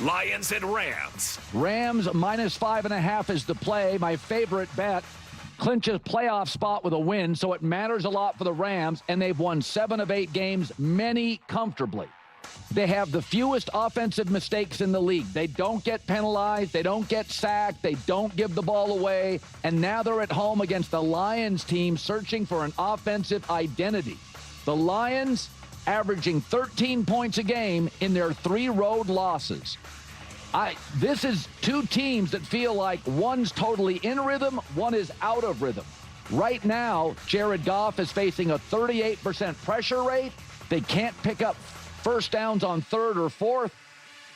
Lions and Rams. Rams -5.5 is the play. My favorite bet. Clinches playoff spot with a win, so it matters a lot for the Rams, and they've won 7 of 8 games, many comfortably. They have the fewest offensive mistakes in the league. They don't get penalized. They don't get sacked. They don't give the ball away. And now they're at home against the Lions team searching for an offensive identity. The Lions averaging 13 points a game in their 3 road losses. This is 2 teams that feel like one's totally in rhythm, one is out of rhythm. Right now, Jared Goff is facing a 38% pressure rate. They can't pick up first downs on 3rd or 4th.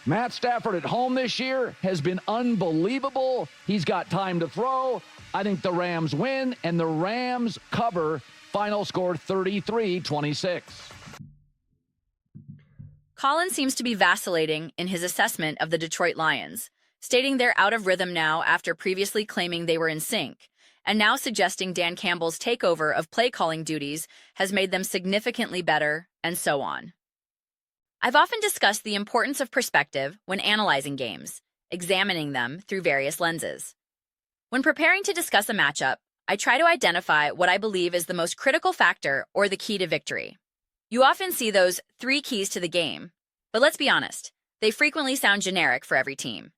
Matt Stafford at home this year has been unbelievable. He's got time to throw. I think the Rams win, and the Rams cover. Final score 33-26. Colin seems to be vacillating in his assessment of the Detroit Lions, stating they're out of rhythm now after previously claiming they were in sync, and now suggesting Dan Campbell's takeover of play-calling duties has made them significantly better, and so on. I've often discussed the importance of perspective when analyzing games, examining them through various lenses. When preparing to discuss a matchup, I try to identify what I believe is the most critical factor or the key to victory. You often see those 3 keys to the game, but let's be honest, they frequently sound generic for every team.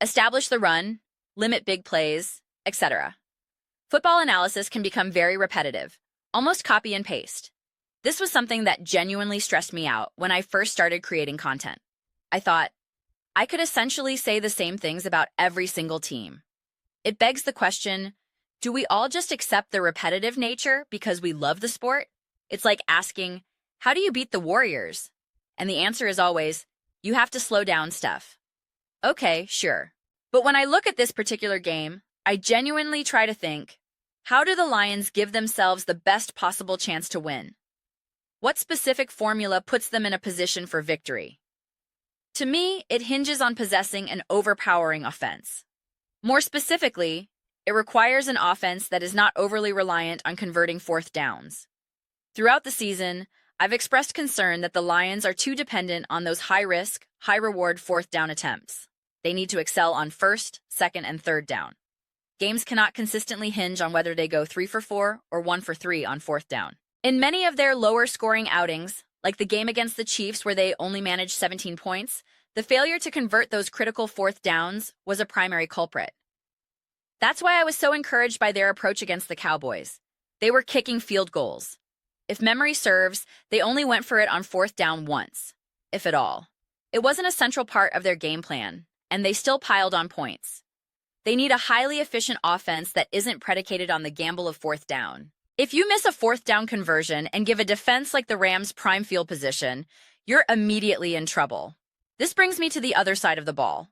Establish the run, limit big plays, etc. Football analysis can become very repetitive, almost copy and paste. This was something that genuinely stressed me out when I first started creating content. I thought, I could essentially say the same things about every single team. It begs the question, do we all just accept the repetitive nature because we love the sport? It's like asking, how do you beat the Warriors? And the answer is always, you have to slow down stuff. Okay, sure. But when I look at this particular game, I genuinely try to think, how do the Lions give themselves the best possible chance to win? What specific formula puts them in a position for victory? To me, it hinges on possessing an overpowering offense. More specifically, it requires an offense that is not overly reliant on converting 4th downs. Throughout the season, I've expressed concern that the Lions are too dependent on those high-risk, high-reward 4th down attempts. They need to excel on 1st, 2nd, and 3rd down. Games cannot consistently hinge on whether they go 3 for 4 or 1 for 3 on 4th down. In many of their lower-scoring outings, like the game against the Chiefs where they only managed 17 points, the failure to convert those critical 4th downs was a primary culprit. That's why I was so encouraged by their approach against the Cowboys. They were kicking field goals. If memory serves, they only went for it on 4th down once, if at all. It wasn't a central part of their game plan, and they still piled on points. They need a highly efficient offense that isn't predicated on the gamble of 4th down. If you miss a 4th down conversion and give a defense like the Rams prime field position, you're immediately in trouble. This brings me to the other side of the ball.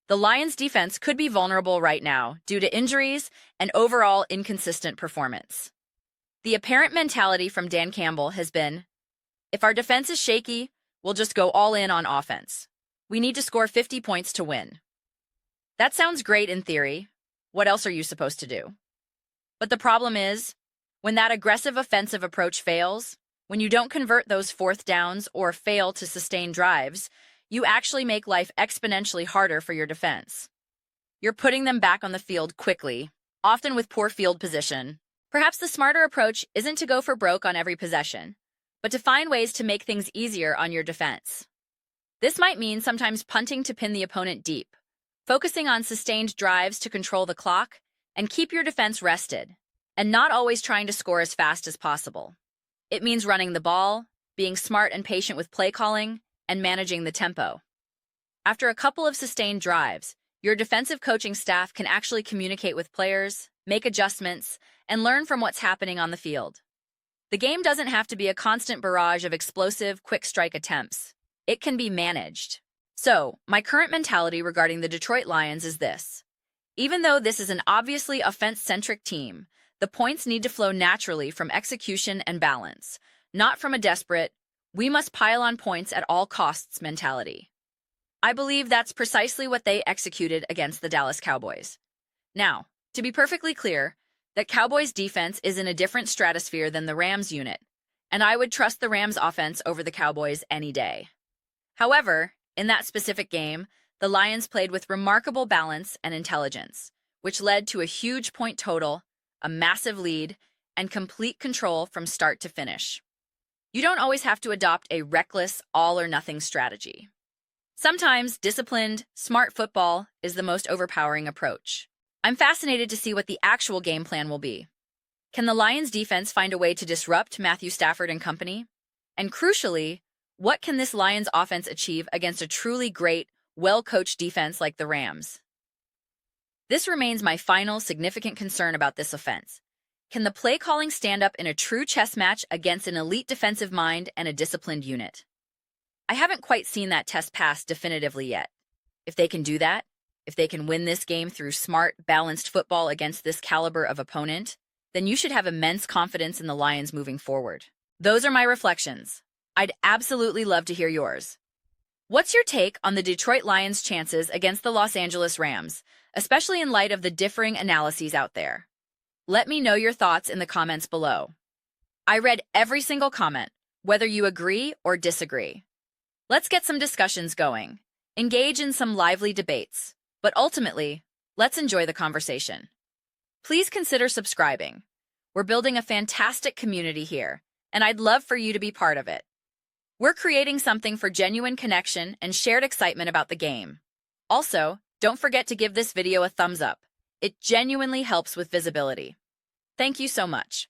The Lions' defense could be vulnerable right now due to injuries and overall inconsistent performance. The apparent mentality from Dan Campbell has been, if our defense is shaky, we'll just go all in on offense. We need to score 50 points to win. That sounds great in theory. What else are you supposed to do? But the problem is, when that aggressive offensive approach fails, when you don't convert those 4th downs or fail to sustain drives, you actually make life exponentially harder for your defense. You're putting them back on the field quickly, often with poor field position. Perhaps the smarter approach isn't to go for broke on every possession, but to find ways to make things easier on your defense. This might mean sometimes punting to pin the opponent deep, focusing on sustained drives to control the clock and keep your defense rested, and not always trying to score as fast as possible. It means running the ball, being smart and patient with play calling, and managing the tempo. After a couple of sustained drives, your defensive coaching staff can actually communicate with players, make adjustments, and learn from what's happening on the field. The game doesn't have to be a constant barrage of explosive, quick-strike attempts. It can be managed. So, my current mentality regarding the Detroit Lions is this. Even though this is an obviously offense-centric team, the points need to flow naturally from execution and balance, not from a desperate, we must pile on points at all costs mentality. I believe that's precisely what they executed against the Dallas Cowboys. Now, to be perfectly clear, that Cowboys defense is in a different stratosphere than the Rams unit, and I would trust the Rams offense over the Cowboys any day. However, in that specific game, the Lions played with remarkable balance and intelligence, which led to a huge point total, a massive lead, and complete control from start to finish. You don't always have to adopt a reckless, all-or-nothing strategy. Sometimes disciplined, smart football is the most overpowering approach. I'm fascinated to see what the actual game plan will be. Can the Lions defense find a way to disrupt Matthew Stafford and company? And crucially, what can this Lions offense achieve against a truly great, well-coached defense like the Rams? This remains my final significant concern about this offense. Can the play calling stand up in a true chess match against an elite defensive mind and a disciplined unit? I haven't quite seen that test pass definitively yet. If they can do that, if they can win this game through smart, balanced football against this caliber of opponent, then you should have immense confidence in the Lions moving forward. Those are my reflections. I'd absolutely love to hear yours. What's your take on the Detroit Lions' chances against the Los Angeles Rams, especially in light of the differing analyses out there? Let me know your thoughts in the comments below. I read every single comment, whether you agree or disagree. Let's get some discussions going, engage in some lively debates, but ultimately, let's enjoy the conversation. Please consider subscribing. We're building a fantastic community here, and I'd love for you to be part of it. We're creating something for genuine connection and shared excitement about the game. Also, don't forget to give this video a thumbs up. It genuinely helps with visibility. Thank you so much.